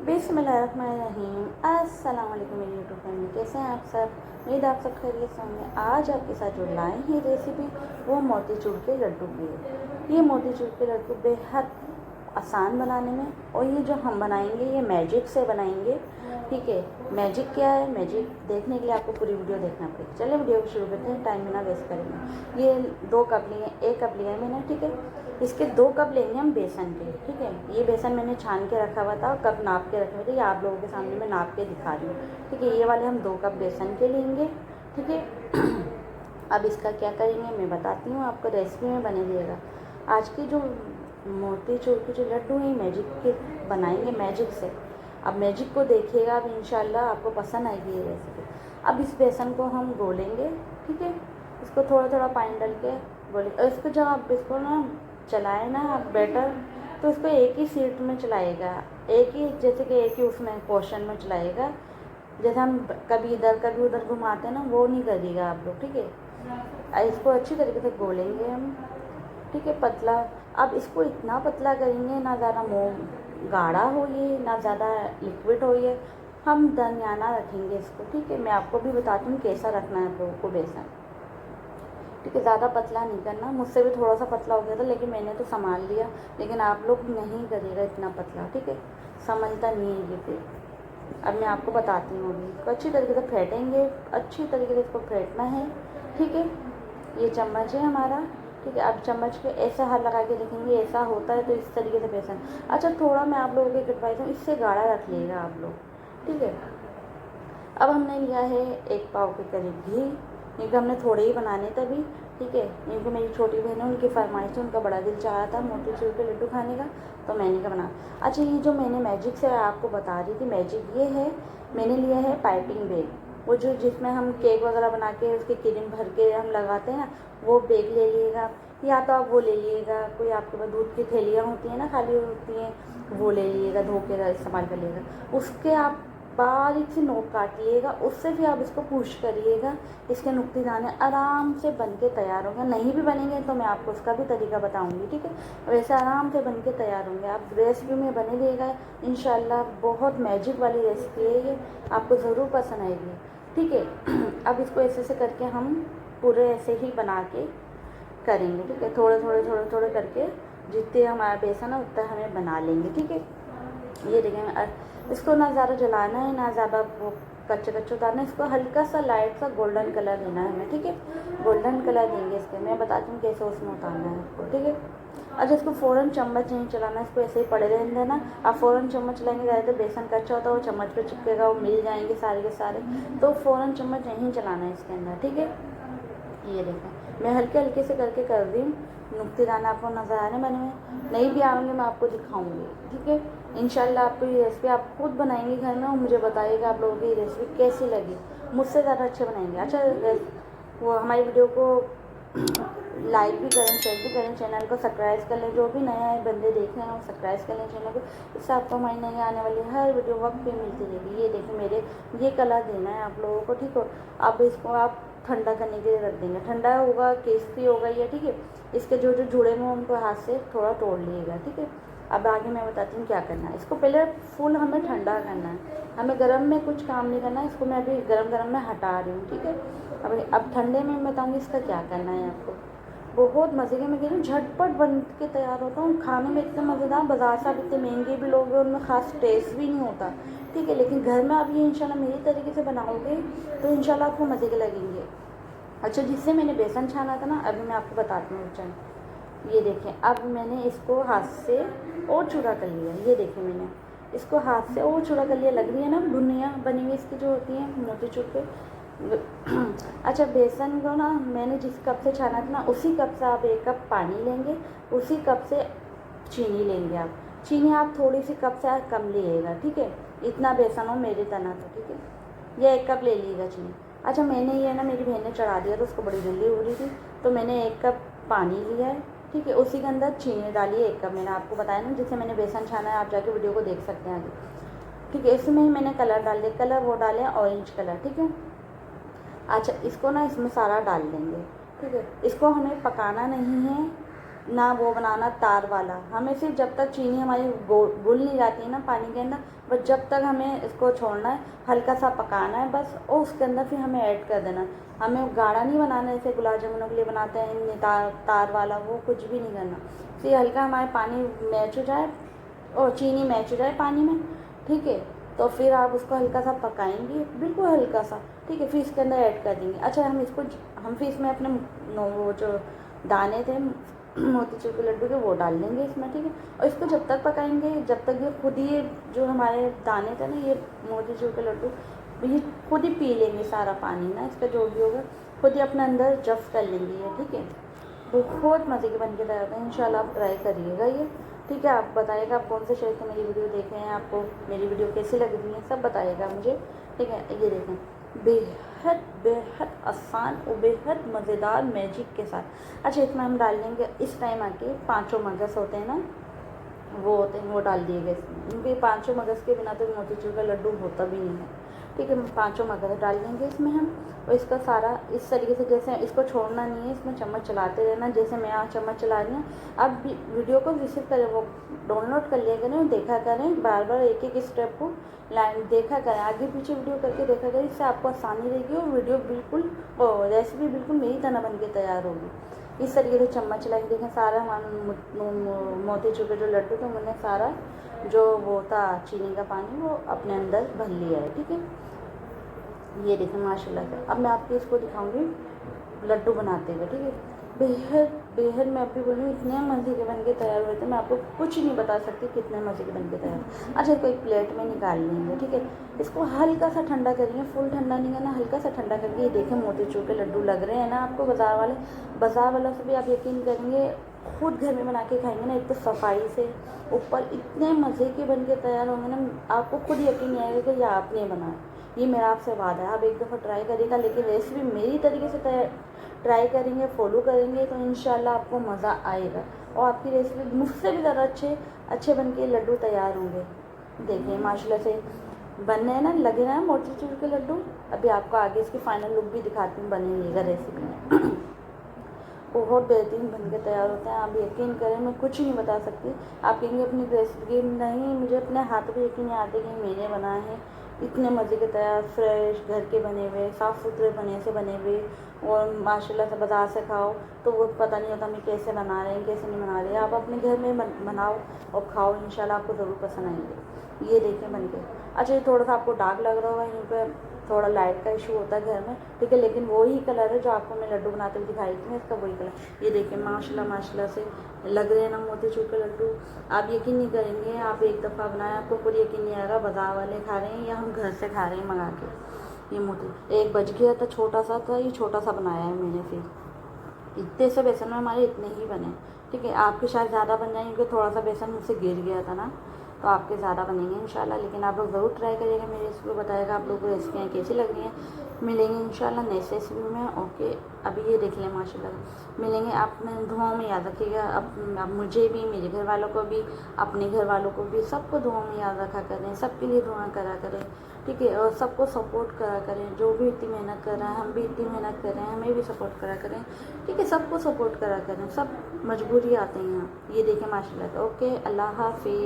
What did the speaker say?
बिस्मिल्लाहिर्रहमानिर्रहीम। अस्सलाम वालेकुम मेरी यूट्यूब फैमिली, कैसे हैं आप सब? उम्मीद आप सब खैरियत से होंगे। आज आपके साथ जो लाए हैं रेसिपी वो मोतीचूर के लड्डू की है। ये मोतीचूर के लड्डू बेहद आसान बनाने में, और ये जो हम बनाएंगे ये मैजिक से बनाएंगे। ठीक है, मैजिक क्या है, मैजिक देखने के लिए आपको पूरी वीडियो देखना पड़ेगा। चलिए वीडियो को शुरू करते हैं, टाइम बिना वेस्ट करेंगे। ये 2 कप लिए, 1 कप लिया है मैंने। ठीक है, इसके 2 कप लेंगे हम बेसन के। ठीक है, ये बेसन मैंने छान के रखा हुआ था, कप नाप के रखे हुए थे। ये आप लोगों के सामने मैं नाप के दिखा रही हूँ। ठीक है, ये वाले हम 2 कप बेसन के लेंगे। ठीक है, अब इसका क्या करेंगे मैं बताती हूँ आपको, रेसिपी में बने रहिएगा। आज की जो मोतीचूर के जो लड्डू हैं मैजिक के बनाएंगे, मैजिक से। अब मैजिक को देखिएगा, अब इंशाल्लाह आपको पसंद आएगी ये रेसिपी। अब इस बेसन को हम घोलेंगे। ठीक है, इसको थोड़ा थोड़ा पानी डाल के घोलेंगे। और इसको जब आप इसको ना चलाए ना आप बैटर, तो इसको एक ही सीट में चलाएगा, एक ही जैसे कि एक ही उसमें पोर्शन में चलाएगा। जैसे हम कभी इधर कभी उधर घुमाते हैं ना, वो नहीं करिएगा आप लोग। ठीक है, इसको अच्छी तरीके से घोलेंगे हम। ठीक है, पतला। अब इसको इतना पतला करेंगे, ना ज़्यादा मोम गाढ़ा हो ये, ना ज़्यादा लिक्विड हो ये, हम दरमियाना रखेंगे इसको। ठीक है, मैं आपको भी बताती हूँ कैसा रखना है आप लोगों को बेसन। ठीक है, ज़्यादा पतला नहीं करना। मुझसे भी थोड़ा सा पतला हो गया था, लेकिन मैंने तो संभाल लिया। लेकिन आप लोग नहीं करिएगा इतना पतला। ठीक है, समझता नहीं है ये फिर। अब मैं आपको बताती हूँ। अभी इसको अच्छी तरीके से फेंटेंगे, अच्छी तरीके से इसको फेंटना है। ठीक है, ये चम्मच है हमारा। ठीक है, अब चम्मच पे ऐसा हाथ लगा के देखेंगे, ऐसा होता है तो इस तरीके से बेसन। अच्छा, थोड़ा मैं आप लोगों को एडवाइस हूँ, इससे गाढ़ा रख लीजिएगा आप लोग। ठीक है, अब हमने लिया है 1 पाव के करीब घी, क्योंकि हमने थोड़े ही बनाने तभी। ठीक है, क्योंकि मेरी छोटी बहन है, उनकी फरमाइश है, उनका बड़ा दिल चाहा था मोतीचूर के लड्डू खाने का, तो मैंने क्या बना। अच्छा, ये जो मैंने मैजिक से आपको बता रही थी, मैजिक ये है, मैंने लिया है पाइपिंग बैग। वो जो जिसमें हम केक वगैरह बना के उसके क्रीम भर के हम लगाते हैं ना, वो बैग ले लीजिएगा। या तो आप वो ले लीजिएगा, कोई आपके पास दूध की थैलियाँ होती हैं ना, खाली होती हैं, वो ले लीजिएगा, धो के इस्तेमाल कर लीजिएगा। उसके आप बारीक सी नोक काट लीजिएगा, उससे भी आप इसको पुश करिएगा। इसके नुक्ते दाने आराम से बन के तैयार होंगे। नहीं भी बनेंगे तो मैं आपको उसका भी तरीका बताऊंगी। ठीक है, वैसे आराम से बन के तैयार होंगे। आप रेसिपी में बने रहिएगा, इंशाल्लाह बहुत मैजिक वाली रेसिपी है ये, आपको ज़रूर पसंद आएगी। ठीक है, अब इसको ऐसे से करके हम पूरे ऐसे ही बना के करेंगे। ठीक है, थोड़े थोड़े थोड़े थोड़े करके जितने हमारा बेसन है उतना हमें बना लेंगे। ठीक है, ये देखें, इसको ना ज़्यादा जलाना है, ना ज़्यादा वो कच्चे कच्चे उतारना है। इसको हल्का सा लाइट सा गोल्डन कलर देना है हमें। ठीक है, गोल्डन कलर देंगे इसके, मैं बताती हूँ कैसे उसमें उतारना है इसको। ठीक है, अच्छा, इसको फ़ौरन चम्मच नहीं चलाना, इसको ऐसे ही पड़े रहने देना। आप फ़ौरन चम्मच चलाएंगे, ज़्यादा बेसन कच्चा होता है, वो चम्मच पे चिपकेगा, वो मिल जाएंगे सारे के सारे, तो फ़ौरन चम्मच नहीं चलाना है इसके अंदर। ठीक है, ये देखें मैं हल्के हल्के से करके कर रही हूँ। नुक्ते दाने आपको नज़र आ रहे हैं बने हुए, नहीं भी आएंगे मैं आपको दिखाऊंगी। ठीक है, इंशाल्लाह आपको ये रेसिपी आप खुद बनाएंगे घर में, और मुझे बताइएगा आप लोगों की रेसिपी कैसी लगी। मुझसे ज़्यादा अच्छे बनाएंगे। अच्छा, वो हमारी वीडियो को लाइक भी करें, शेयर भी करें, चैनल को सब्सक्राइब कर लें। जो भी नए बंदे देख रहे हैं वो सब्सक्राइब कर लें चैनल को, इससे आपको हमारी नई आने वाली हर वीडियो वक्त पे मिलती रहेगी। ये देखिए मेरे ये कलर देना है आप लोगों को। ठीक हो, अब इसको आप ठंडा करने के लिए रख देंगे। ठंडा होगा, क्रिस्पी होगा ये। ठीक है, इसके जो जो जुड़े हुए उनको हाथ से थोड़ा तोड़ लीजिएगा। ठीक है, अब आगे मैं बताती हूँ क्या करना है। इसको पहले फुल हमें ठंडा करना है, हमें गर्म में कुछ काम नहीं करना है। इसको मैं अभी गरम गरम में हटा रही हूँ। ठीक है, अब ठंडे में मैं बताऊँगी इसका क्या करना है आपको। बहुत मज़े के, मैं कह रही हूँ झटपट बन के तैयार होता हूँ, खाने में इतने मज़ेदार। बाजार से आप इतने महंगे भी लोग हैं, उनमें ख़ास टेस्ट भी नहीं होता। ठीक है, लेकिन घर में आप ये इंशाल्लाह मेरी तरीके से बनाओगे तो इंशाल्लाह आपको मज़े के लगेंगे। अच्छा, जिससे मैंने बेसन छाना था ना, अभी मैं आपको बताती हूँ चल। ये देखें, अब मैंने इसको हाथ से और चूड़ा कर लिया। ये देखें मैंने इसको हाथ से और चूड़ा कर लिया। लग रही है ना बुनिया बनी हुई इसकी जो होती है मोतीचूर पे। अच्छा, बेसन को ना मैंने जिस कप से छाना था ना, उसी कप से आप 1 कप पानी लेंगे, उसी कप से चीनी लेंगे। आप चीनी आप थोड़ी सी कप से कम लीजिएगा। ठीक है, इतना बेसन हो मेरे तना था। ठीक है, ये 1 कप ले लीजिएगा चीनी। अच्छा, मैंने ये ना मेरी बहन ने चढ़ा दिया तो उसको बड़ी जल्दी हो रही थी, तो मैंने 1 कप पानी लिया है। ठीक है, उसी के अंदर चीनी डाली है 1 कप। मैंने आपको बताया ना जिससे मैंने बेसन छाना है, आप जाके वीडियो को देख सकते हैं आगे। ठीक है, इसमें ही मैंने कलर डाल दिया, कलर वो डाले ऑरेंज कलर। ठीक है, अच्छा, इसको ना इसमें सारा डाल देंगे। ठीक है, इसको हमें पकाना नहीं है, ना वो बनाना तार वाला। हमें सिर्फ जब तक चीनी हमारी घुल नहीं जाती है ना पानी के अंदर, बस जब तक हमें इसको छोड़ना है, हल्का सा पकाना है बस, और उसके अंदर फिर हमें ऐड कर देना। हमें गाढ़ा नहीं बनाना है, जैसे गुलाब जामुनों के लिए बनाते हैं तार वाला, वो कुछ भी नहीं करना। फिर हल्का हमारे पानी मैच हो जाए और चीनी मैच हो जाए पानी में, ठीक है, तो फिर आप उसको हल्का सा पकाएंगे, बिल्कुल हल्का सा, ठीक है। फिर इसके अंदर ऐड कर देंगे। अच्छा, हम फिर इसमें अपने वो जो दाने थे मोतीचूर के लड्डू के, वो डाल देंगे इसमें, ठीक है। और इसको जब तक पकाएंगे, जब तक ये खुद ही जो हमारे दाने थे ना, ये मोतीचूर के लड्डू, ये खुद ही पी लेंगे सारा पानी ना, इसका जो भी होगा खुद ही अपने अंदर जब्त कर लेंगे ये, ठीक है। बहुत मज़े के बन के तैयार होते हैं। इंशाल्लाह आप ट्राई करिएगा ये, ठीक है। आप बताइएगा आप कौन से शहर से मेरी वीडियो देख रहे हैं, आपको मेरी वीडियो कैसी लग रही है, सब बताइएगा मुझे, ठीक है। ये देखें, बेहद बेहद आसान और बेहद मज़ेदार मैजिक के साथ। अच्छा, इसमें हम डाल देंगे इस टाइम आके 5 मगज़ होते हैं ना, वो होते हैं, वो डाल दिए गए इसमें। क्योंकि 5 मगज़ के बिना तो मोतीचूर का लड्डू होता भी नहीं है, ठीक है। 5 मगज़ डाल देंगे इसमें हम, और इसका सारा इस तरीके से, जैसे इसको छोड़ना नहीं है, इसमें चम्मच चलाते रहना, जैसे मैं यहाँ चम्मच चला रही हूँ। आप वीडियो को विजिट करें, वो डाउनलोड कर लिया करें और देखा करें, बार बार एक एक स्टेप को लाइन देखा करें, आगे पीछे वीडियो करके देखा करें, इससे आपको आसानी रहेगी और वीडियो बिल्कुल रेसिपी बिल्कुल मेरी तरह बन के तैयार होगी। इस तरीके से चम्मच चला के देखें, सारा हमारा मोतीचूर के जो लड्डू थे मैंने सारा जो वो था चीनी का पानी वो अपने अंदर भर लिया है, ठीक है। ये देखें माशाल्लाह से। अब मैं आपको इसको दिखाऊंगी लड्डू बनाते हुए, ठीक है। बेहद बेहद, मैं अभी बोल रही हूँ, इतने मज़े के बन के तैयार हुए थे, मैं आपको कुछ नहीं बता सकती कितने मज़े के बन के तैयार। अच्छा, इसको एक प्लेट में निकाल लेंगे, ठीक है। इसको हल्का सा ठंडा करिए, फुल ठंडा नहीं करना, हल्का सा ठंडा करके। ये देखें मोतीचूर के लड्डू लग रहे हैं ना आपको बाज़ार वालों से भी आप यकीन करेंगे, खुद घर में बना के खाएंगे ना, एक तो सफाई से ऊपर इतने मज़े के बन के तैयार होंगे ना, आपको खुद यकीन नहीं आएगा कि ये आपने बनाया। ये मेरा आपसे वादा है, आप एक दफ़ा ट्राई करिएगा, लेकिन रेसिपी मेरी तरीके से ट्राई करेंगे, फॉलो करेंगे, तो इंशाल्लाह आपको मज़ा आएगा और आपकी रेसिपी मुझसे भी ज़्यादा अच्छे बन के लड्डू तैयार होंगे। देखिए माशाल्लाह से बनने हैं ना, लगे ना मोतीचूर के लड्डू। अभी आपको आगे इसकी फाइनल लुक भी दिखाती हूँ बनेगा रेसिपी में। बहुत बेहतरीन बन के तैयार होते हैं, आप यकीन करें, मैं कुछ नहीं बता सकती। आप कहेंगे अपनी रेसिपी नहीं, मुझे अपने हाथ पे यकीन नहीं आते कि मैंने बनाए हैं। इतने मज़े के तैयार, फ्रेश घर के बने हुए, साफ़ सुथरे बने हुए, और माशाल्लाह से बाज़ार से खाओ तो वो पता नहीं होता मैं कैसे बना रहे हैं कैसे नहीं बना रहे हैं। आप अपने घर में बनाओ और खाओ, इंशाल्लाह आपको ज़रूर पसंद आएंगे। ये देखें बन के। अच्छा, ये थोड़ा सा आपको डार्क लग रहा होगा, यहीं पर थोड़ा लाइट का इशू होता है घर में, ठीक है, लेकिन वही कलर है जो आपको मैं लड्डू बनाते हुए दिखाई थी, इसका वही कलर। ये देखिए माशाल्लाह से लग रहे हैं ना मोतीचूर के लड्डू। आप यकीन नहीं करेंगे, आप एक दफ़ा बनाए आपको खुद यकीन नहीं आएगा बाज़ार वाले खा रहे हैं या हम घर से खा रहे हैं मंगा के। ये मोती एक बच गया था, छोटा सा था, ये छोटा सा बनाया है मैंने। फिर इतने से बेसन में हमारे इतने ही बने, ठीक है। आपके शायद ज़्यादा बन जाएंगे क्योंकि थोड़ा सा बेसन मुझसे गिर गया था ना, तो आपके ज़्यादा बनेंगे इंशाल्लाह। लेकिन आप लोग ज़रूर ट्राई करिएगा, मेरी रेसिपी बताएगा आप लोगों को रेसिपियाँ कैसी लग रही हैं। मिलेंगे इंशाल्लाह नेक्स्ट रेसिपी में, ओके। अभी ये देख लें माशाल्लाह, मिलेंगे। आप दुआओं में याद रखिएगा, अब मुझे भी, मेरे घर वालों को भी, अपने घर वालों को भी, सबको दुआओं में याद रखा करें, सबके लिए दुआ करा करें, ठीक है। और सबको सपोर्ट करा करें, जो भी इतनी मेहनत कर रहा है, हम भी इतनी मेहनत कर रहे हैं, हमें भी सपोर्ट करा करें, ठीक है। सबको सपोर्ट करा करें, सब मजबूरी आते हैं यहाँ। ये देखें माशाल्लाह, ओके। अल्लाह हाफ़िज़।